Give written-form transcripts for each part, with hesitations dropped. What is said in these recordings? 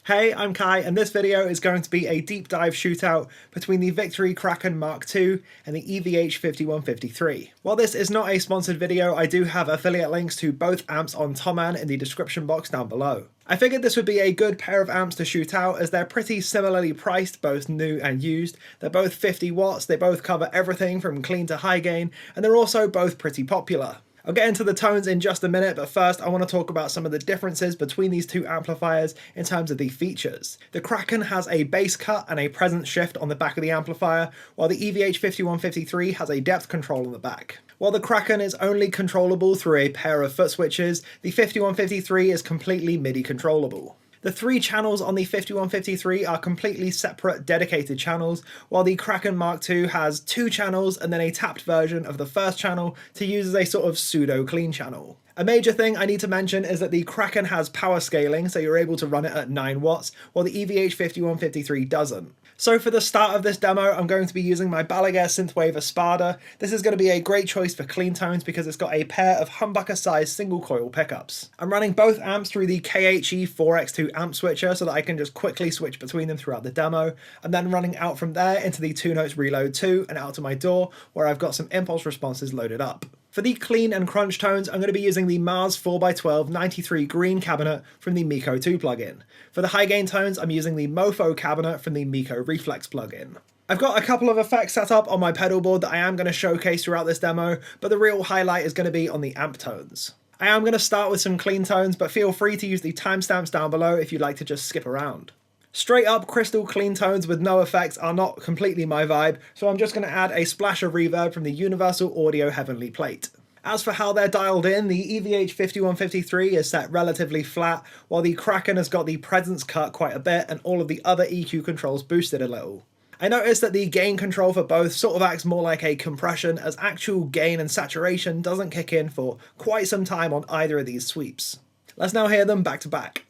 Hey, I'm Kai, and this video is going to be a deep dive shootout between the Victory Kraken Mark II and the EVH 5153. While this is not a sponsored video, I do have affiliate links to both amps on Thomann in the description box down below. I figured this would be a good pair of amps to shoot out as they're pretty similarly priced, both new and used. They're both 50 watts, they both cover everything from clean to high gain, and they're also both pretty popular. I'll get into the tones in just a minute, but first I want to talk about some of the differences between these two amplifiers in terms of the features. The Kraken has a bass cut and a presence shift on the back of the amplifier, while the EVH 5153 has a depth control on the back. While the Kraken is only controllable through a pair of foot switches, the 5153 is completely MIDI controllable. The three channels on the 5153 are completely separate, dedicated channels, while the Kraken Mark II has two channels and then a tapped version of the first channel to use as a sort of pseudo-clean channel. A major thing I need to mention is that the Kraken has power scaling, so you're able to run it at 9 watts, while the EVH 5153 doesn't. So for the start of this demo, I'm going to be using my Balaguer Synthwave Espada. This is going to be a great choice for clean tones because it's got a pair of humbucker-sized single coil pickups. I'm running both amps through the KHE 4x2 amp switcher so that I can just quickly switch between them throughout the demo, and then running out from there into the 2 Notes Reload 2 and out to my DAW where I've got some impulse responses loaded up. For the clean and crunch tones, I'm going to be using the Mars 4x12 93 green cabinet from the Miko 2 plugin. For the high gain tones, I'm using the Mofo cabinet from the Miko Reflex plugin. I've got a couple of effects set up on my pedal board that I am going to showcase throughout this demo, but the real highlight is going to be on the amp tones. I am going to start with some clean tones, but feel free to use the timestamps down below if you'd like to just skip around. Straight up crystal clean tones with no effects are not completely my vibe, so I'm just going to add a splash of reverb from the Universal Audio Heavenly Plate. As for how they're dialed in, the EVH 5153 is set relatively flat, while the Kraken has got the presence cut quite a bit and all of the other EQ controls boosted a little. I noticed that the gain control for both sort of acts more like a compression, as actual gain and saturation doesn't kick in for quite some time on either of these sweeps. Let's now hear them back to back.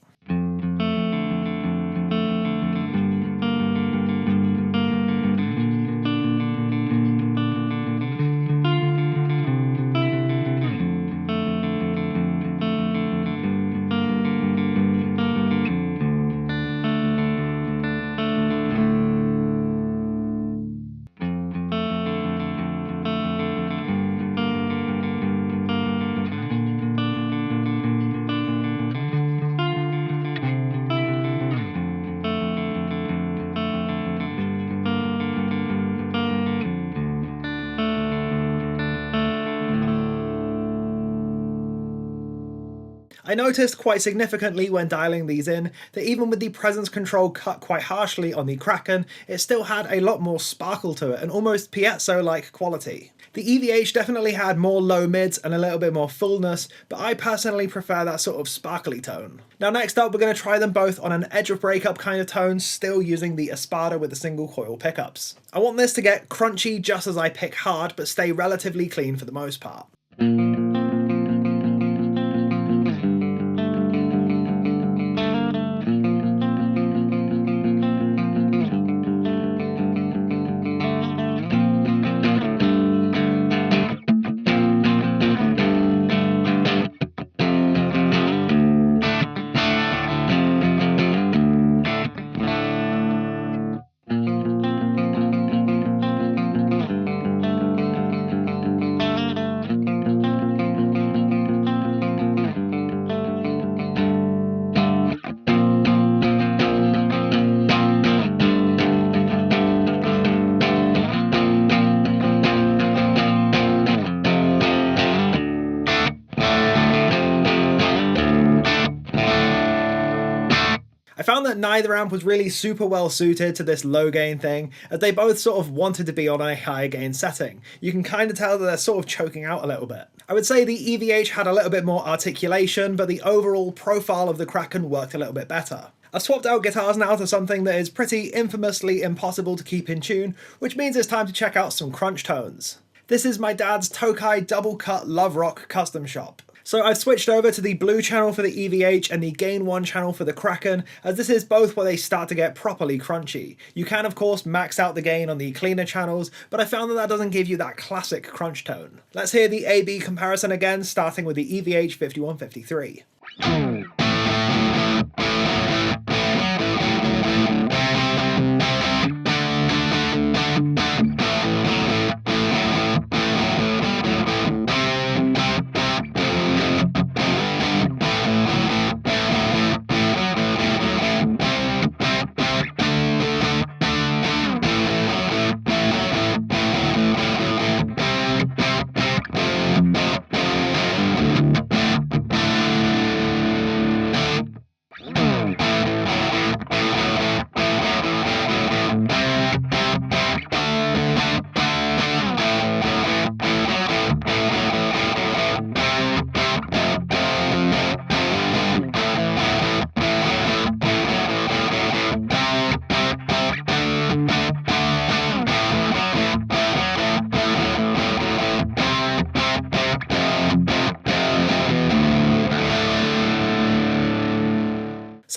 I noticed quite significantly when dialing these in that even with the presence control cut quite harshly on the Kraken, it still had a lot more sparkle to it and almost piezo-like quality. The EVH definitely had more low mids and a little bit more fullness, but I personally prefer that sort of sparkly tone. Now next up we're going to try them both on an edge of breakup kind of tone, still using the Espada with the single coil pickups. I want this to get crunchy just as I pick hard, but stay relatively clean for the most part. I found that neither amp was really super well suited to this low gain thing, as they both sort of wanted to be on a high gain setting. You can kind of tell that they're sort of choking out a little bit. I would say the EVH had a little bit more articulation, but the overall profile of the Kraken worked a little bit better. I've swapped out guitars now to something that is pretty infamously impossible to keep in tune, which means it's time to check out some crunch tones. This is my dad's Tokai Double Cut Love Rock custom shop. So I've switched over to the blue channel for the EVH and the Gain 1 channel for the Kraken, as this is both where they start to get properly crunchy. You can of course max out the gain on the cleaner channels, but I found that that doesn't give you that classic crunch tone. Let's hear the A-B comparison again, starting with the EVH 5153.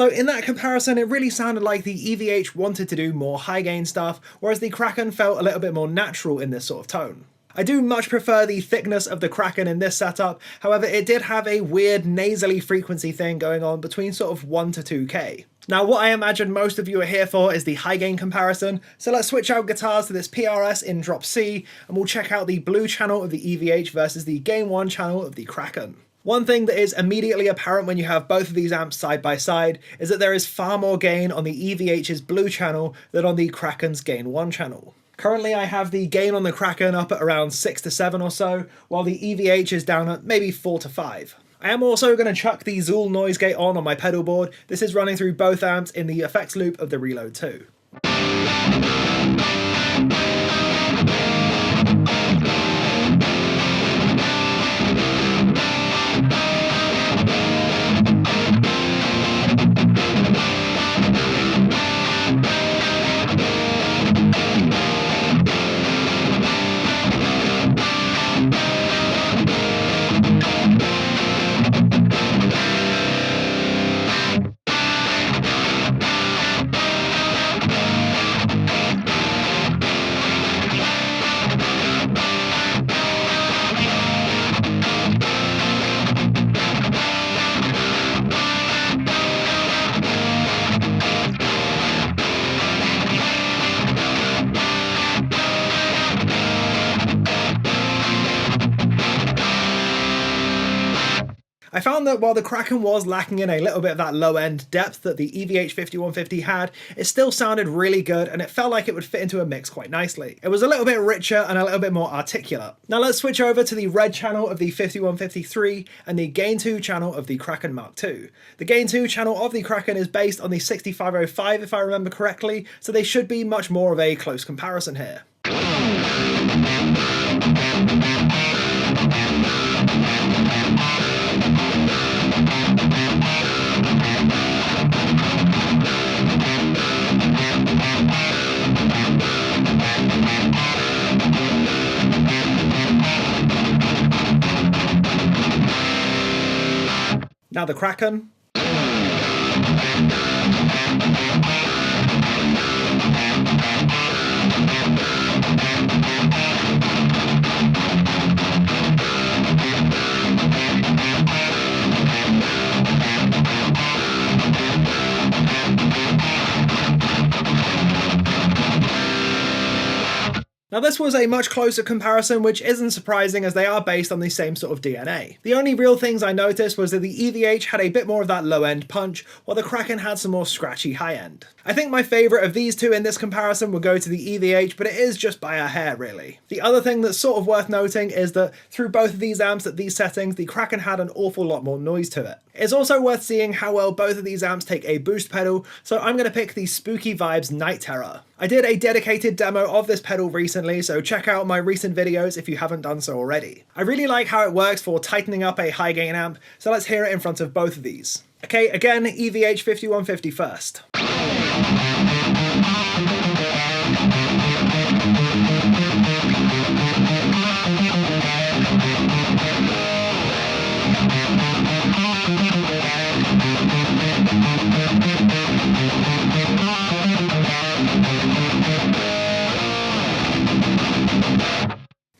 So in that comparison, it really sounded like the EVH wanted to do more high gain stuff, whereas the Kraken felt a little bit more natural in this sort of tone. I do much prefer the thickness of the Kraken in this setup, however it did have a weird nasally frequency thing going on between sort of 1 to 2k. Now what I imagine most of you are here for is the high gain comparison, so let's switch out guitars to this PRS in drop C, and we'll check out the blue channel of the EVH versus the gain 1 channel of the Kraken. One thing that is immediately apparent when you have both of these amps side by side is that there is far more gain on the EVH's blue channel than on the Kraken's gain 1 channel. Currently I have the gain on the Kraken up at around 6 to 7 or so, while the EVH is down at maybe 4 to 5. I am also going to chuck the Zool noise gate on my pedal board. This is running through both amps in the effects loop of the Reload 2. I found that while the Kraken was lacking in a little bit of that low-end depth that the EVH 5150 had, it still sounded really good and it felt like it would fit into a mix quite nicely. It was a little bit richer and a little bit more articulate. Now let's switch over to the red channel of the 5153 and the gain 2 channel of the Kraken Mark II. The gain 2 channel of the Kraken is based on the 6505 if I remember correctly, so they should be much more of a close comparison here. Now the Kraken. Now this was a much closer comparison, which isn't surprising as they are based on the same sort of DNA. The only real things I noticed was that the EVH had a bit more of that low-end punch, while the Kraken had some more scratchy high-end. I think my favourite of these two in this comparison would go to the EVH, but it is just by a hair really. The other thing that's sort of worth noting is that through both of these amps at these settings, the Kraken had an awful lot more noise to it. It's also worth seeing how well both of these amps take a boost pedal, so I'm going to pick the Spooky Vibes Night Terror. I did a dedicated demo of this pedal recently, so check out my recent videos if you haven't done so already. I really like how it works for tightening up a high gain amp, so let's hear it in front of both of these. Okay, again, EVH 5150 first.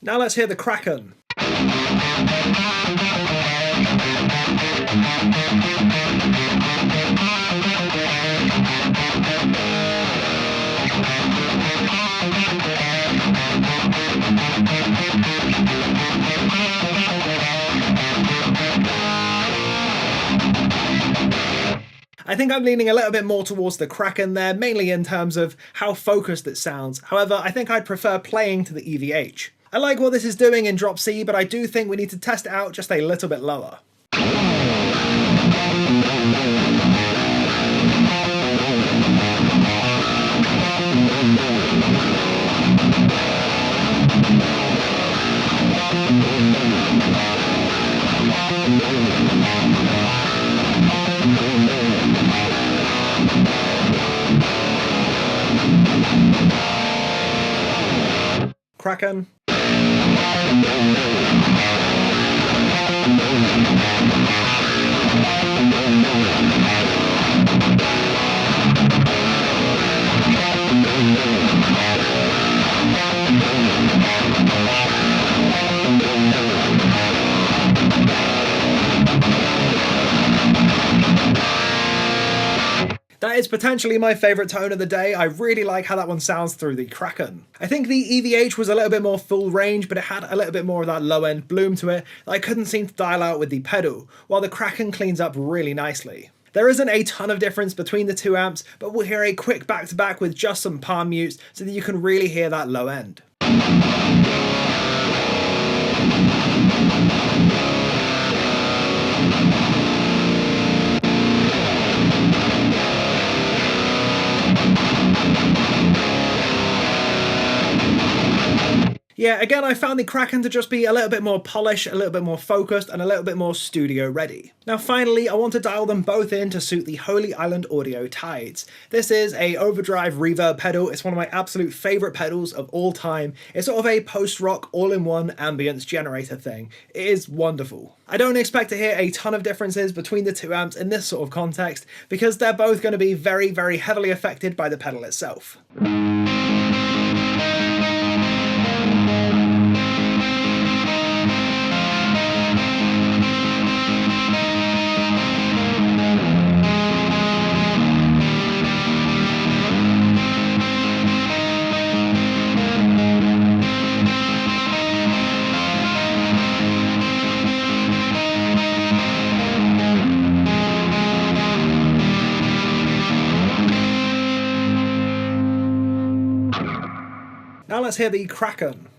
Now let's hear the Kraken. I think I'm leaning a little bit more towards the Kraken there, mainly in terms of how focused it sounds. However, I think I'd prefer playing to the EVH. I like what this is doing in drop C, but I do think we need to test it out just a little bit lower. Kraken. That is potentially my favourite tone of the day. I really like how that one sounds through the Kraken. I think the EVH was a little bit more full range, but it had a little bit more of that low end bloom to it that I couldn't seem to dial out with the pedal, while the Kraken cleans up really nicely. There isn't a ton of difference between the two amps, but we'll hear a quick back-to-back with just some palm mutes so that you can really hear that low end. Yeah, again, I found the Kraken to just be a little bit more polished, a little bit more focused, and a little bit more studio ready. Now finally, I want to dial them both in to suit the Holy Island Audio Tides. This is a overdrive reverb pedal. It's one of my absolute favourite pedals of all time. It's sort of a post-rock all-in-one ambience generator thing. It is wonderful. I don't expect to hear a ton of differences between the two amps in this sort of context, because they're both going to be very, very heavily affected by the pedal itself. Now let's hear the Kraken.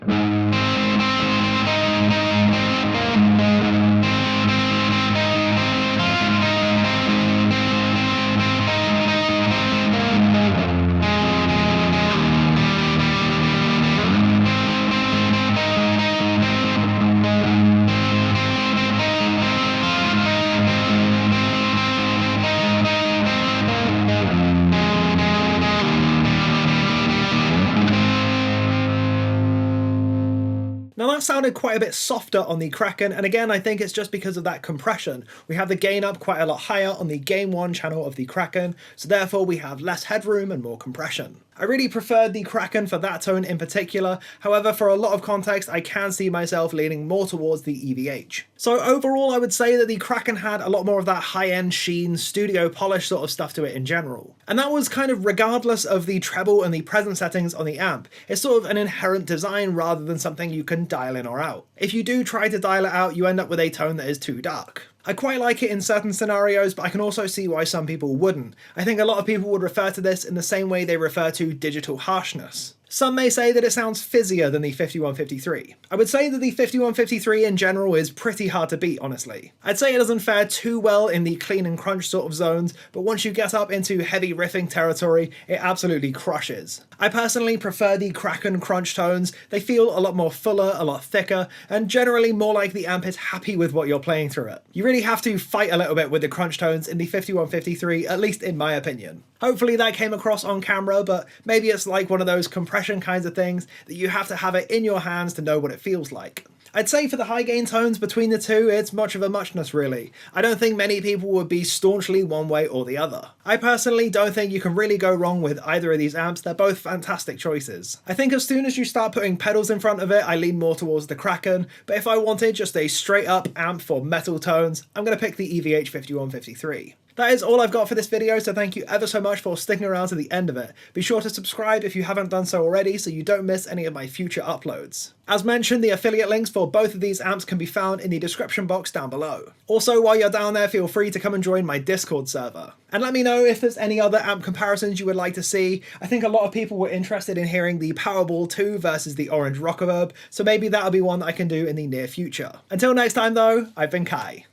Now that sounded quite a bit softer on the Kraken, and again I think it's just because of that compression. We have the gain up quite a lot higher on the gain 1 channel of the Kraken, so therefore we have less headroom and more compression. I really preferred the Kraken for that tone in particular, however for a lot of context I can see myself leaning more towards the EVH. So overall I would say that the Kraken had a lot more of that high-end sheen, studio polish sort of stuff to it in general. And that was kind of regardless of the treble and the presence settings on the amp. It's sort of an inherent design rather than something you can dial in or out. If you do try to dial it out, you end up with a tone that is too dark. I quite like it in certain scenarios, but I can also see why some people wouldn't. I think a lot of people would refer to this in the same way they refer to digital harshness. Some may say that it sounds fizzier than the 5153. I would say that the 5153 in general is pretty hard to beat, honestly. I'd say it doesn't fare too well in the clean and crunch sort of zones, but once you get up into heavy riffing territory, it absolutely crushes. I personally prefer the Kraken crunch tones. They feel a lot more fuller, a lot thicker, and generally more like the amp is happy with what you're playing through it. You really have to fight a little bit with the crunch tones in the 5153, at least in my opinion. Hopefully that came across on camera, but maybe it's like one of those compression kinds of things that you have to have it in your hands to know what it feels like. I'd say for the high gain tones between the two, it's much of a muchness really. I don't think many people would be staunchly one way or the other. I personally don't think you can really go wrong with either of these amps. They're both fantastic choices. I think as soon as you start putting pedals in front of it, I lean more towards the Kraken, but if I wanted just a straight up amp for metal tones, I'm going to pick the EVH 5153. That is all I've got for this video, so thank you ever so much for sticking around to the end of it. Be sure to subscribe if you haven't done so already so you don't miss any of my future uploads. As mentioned, the affiliate links for both of these amps can be found in the description box down below. Also, while you're down there, feel free to come and join my Discord server. And let me know if there's any other amp comparisons you would like to see. I think a lot of people were interested in hearing the Powerball 2 versus the Orange Rockaverb, so maybe that'll be one that I can do in the near future. Until next time though, I've been Kai.